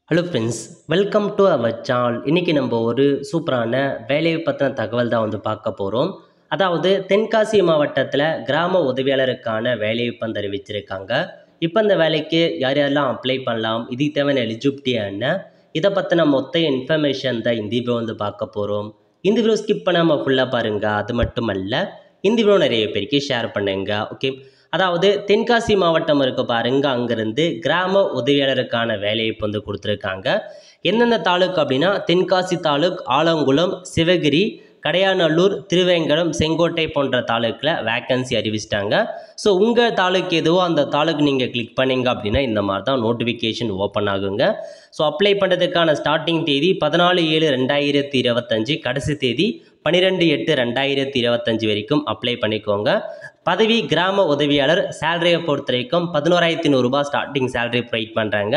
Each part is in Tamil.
Hello friends, welcome to our channel. இன்றைக்கி நம்ம ஒரு சூப்பரான வேலையை பற்றின தகவல் தான் பார்க்க போகிறோம். அதாவது தென்காசி மாவட்டத்தில் கிராம உதவியாளருக்கான வேலைவாய்ப்பு அறிவிச்சிருக்காங்க. இப்போ இந்த வேலைக்கு யார் யாரெல்லாம் அப்ளை பண்ணலாம், இதுக்கு தேவையான எலிஜிபிலிட்டி என்ன, இதை பற்றின மொத்த இன்ஃபர்மேஷன் தான் இந்த வீடியோ பார்க்க போகிறோம். இந்த வீடியோ ஸ்கிப் பண்ணாமல் ஃபுல்லாக பாருங்கள். அது மட்டும் அல்ல, இந்த வீடியோ நிறைய பேருக்கு ஷேர் பண்ணுங்க. ஓகே, அதாவது தென்காசி மாவட்டம் இருக்க பாருங்க, அங்கேருந்து கிராம உதவியாளருக்கான வேலையை இப்போ கொடுத்துருக்காங்க. எந்தெந்த தாலுக்கு அப்படின்னா தென்காசி தாலுக், ஆலங்குளம், சிவகிரி, கடையாநல்லூர், திருவேங்கடம், செங்கோட்டை போன்ற தாலுக்கில் வேக்கன்சி அறிவிச்சிட்டாங்க. ஸோ உங்கள் தாலுக்கு எதுவோ அந்த தாலுக்கு நீங்கள் கிளிக் பண்ணிங்க அப்படின்னா இந்த மாதிரி தான் நோட்டிஃபிகேஷன் ஓப்பன் ஆகுங்க. ஸோ அப்ளை பண்ணுறதுக்கான ஸ்டார்டிங் தேதி 14/7/2025, கடைசி தேதி 12/8/2025 வரைக்கும் அப்ளை பண்ணிக்கோங்க. பதவி கிராம உதவியாளர். சேலரியை பொறுத்த வரைக்கும் 11,500 ரூபாய் ஸ்டார்டிங் சேலரி ப்ரொவைட் பண்ணுறாங்க.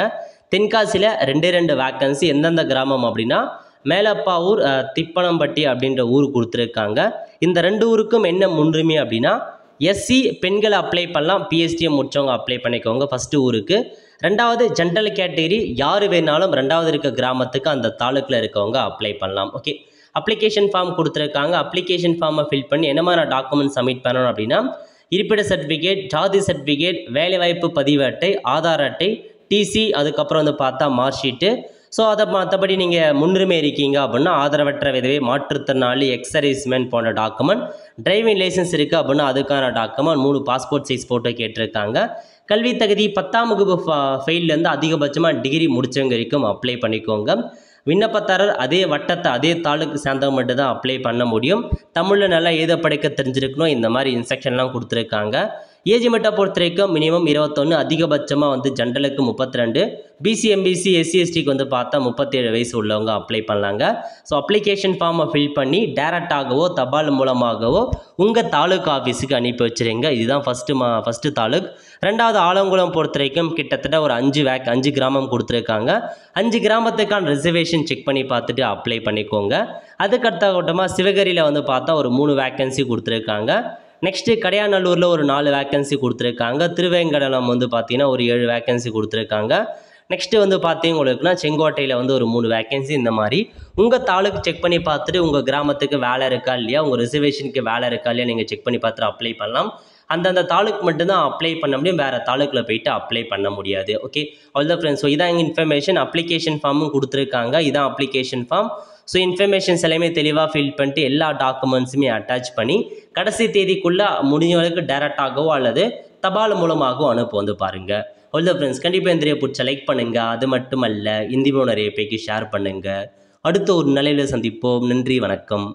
தென்காசியில் 2 வேக்கன்சி. எந்தெந்த கிராமம் அப்படின்னா மேலப்பாவூர், திப்பனம்பட்டி அப்படின்ற ஊர் கொடுத்துருக்காங்க. இந்த 2 ஊருக்கும் என்ன முன்னுரிமை அப்படின்னா எஸ்சி பெண்கள் அப்ளை பண்ணலாம், பிஎஸ்டிஎம் முடிச்சவங்க அப்ளை பண்ணிக்கோங்க ஃபஸ்ட்டு ஊருக்கு. ரெண்டாவது ஜென்ரல் கேட்டகரி யார் வேணாலும் ரெண்டாவது இருக்க கிராமத்துக்கு அந்த தாலுக்கில் இருக்கவங்க அப்ளை பண்ணலாம். ஓகே, அப்ளிகேஷன் ஃபார்ம் கொடுத்துருக்காங்க. அப்ளிகேஷன் ஃபார்மை ஃபில் பண்ணி என்ன மாதிரி டாக்குமெண்ட் சப்மிட் பண்ணணும் அப்படின்னா இருப்பிட சர்டிஃபிகேட், ஜாதி சர்டிஃபிகேட், வேலைவாய்ப்பு பதிவு அட்டை, ஆதார் அட்டை, டிசி, அதுக்கப்புறம் பார்த்தா மார்க் ஷீட்டு. ஸோ அதை மற்றபடி நீங்கள் முன்னுரிமை இருக்கீங்க அப்படின்னா ஆதரவற்ற விதவை, மாற்றுத்திறனாளி, எக்ஸர்வீஸ்மேன் போன்ற டாக்குமெண்ட், டிரைவிங் லைசன்ஸ் இருக்குது அப்படின்னா அதுக்கான டாக்குமெண்ட், 3 பாஸ்போர்ட் சைஸ் ஃபோட்டோ கேட்டிருக்காங்க. கல்வி தகுதி 10ஆம் வகுப்பு ஃபெயிலேருந்து அதிகபட்சமாக டிகிரி முடித்தவங்க வரைக்கும் அப்ளை பண்ணிக்கோங்க. விண்ணப்பதாரர் அதே வட்டத்தை அதே தாலுக்கு சேர்ந்தவங்க மட்டும் தான் அப்ளை பண்ண முடியும். தமிழில் நல்லா எழுத படிக்க தெரிஞ்சிருக்கணும். இந்த மாதிரி இன்ஸ்ட்ரக்ஷன்லாம் கொடுத்துருக்காங்க. ஏஜ் லிமிட்டை பொறுத்த வரைக்கும் மினிமம் 21, அதிகபட்சமாக ஜென்ரலுக்கு 32, பிசி, எம்பிசி, எஸ்சி, எஸ்டிக்கு பார்த்தா 37 வயசு உள்ளவங்க அப்ளை பண்ணலாங்க. ஸோ அப்ளிகேஷன் ஃபார்மை ஃபில் பண்ணி டேரெக்டாகவோ தபால் மூலமாகவோ உங்கள் தாலுக்கு ஆஃபீஸுக்கு அனுப்பி வச்சுருங்க. இதுதான் ஃபஸ்ட்டு தாலுக். ரெண்டாவது ஆலங்குளம் பொறுத்த வரைக்கும் கிட்டத்தட்ட ஒரு 5 கிராமம் கொடுத்துருக்காங்க. 5 கிராமத்துக்கான ரிசர்வேஷன் செக் பண்ணி பார்த்துட்டு அப்ளை பண்ணிக்கோங்க. அதுக்கடுத்த கூட்டமாக சிவகிரியில் பார்த்தா ஒரு 3 வேக்கன்சி கொடுத்துருக்காங்க. நெக்ஸ்ட்டு கடையாநல்லூரில் ஒரு 4 வேக்கன்சி கொடுத்துருக்காங்க. திருவேங்கடம் பார்த்தீங்கன்னா ஒரு 7 வேக்கன்சி கொடுத்துருக்காங்க. நெக்ஸ்ட்டு பார்த்தீங்களுக்குன்னா செங்கோட்டையில் ஒரு 3 வேக்கன்சி. இந்த மாதிரி உங்கள் தாலுக்கு செக் பண்ணி பார்த்துட்டு உங்கள் கிராமத்துக்கு வேலை இருக்கா இல்லையா, உங்கள் ரிசர்வேஷனுக்கு வேலை இருக்கா இல்லையா நீங்கள் செக் பண்ணி பார்த்துட்டு அப்ளை பண்ணலாம். அந்தந்த தாலுக்கு மட்டும்தான் அப்ளை பண்ண முடியும், வேறு தாலுக்கில் போயிட்டு அப்ளை பண்ண முடியாது. ஓகே, அவ்வளோதான் ஃப்ரெண்ட்ஸ். ஸோ இதான் இன்ஃபர்மேஷன். அப்ளிகேஷன் ஃபார்மும் கொடுத்துருக்காங்க. இதான் அப்ளிகேஷன் ஃபார்ம். ஸோ இன்ஃபர்மேஷன்ஸ் எல்லாமே தெளிவாக ஃபில் பண்ணிட்டு எல்லா டாக்குமெண்ட்ஸுமே அட்டாச் பண்ணி கடைசி தேதிக்குள்ளே முடிஞ்சவங்களுக்கு டேரெக்டாகவோ அல்லது தபால் மூலமாகவோ அனுப்ப பாருங்கள். அவ்வளோதான் ஃப்ரெண்ட்ஸ். கண்டிப்பாக இந்த வீடியோ பிடிச்ச லைக் பண்ணுங்கள். அது மட்டும் அல்ல, இந்த வீடியோ நிறைய பேருக்கு ஷேர் பண்ணுங்கள். அடுத்த ஒரு நிலையில் சந்திப்போம். நன்றி, வணக்கம்.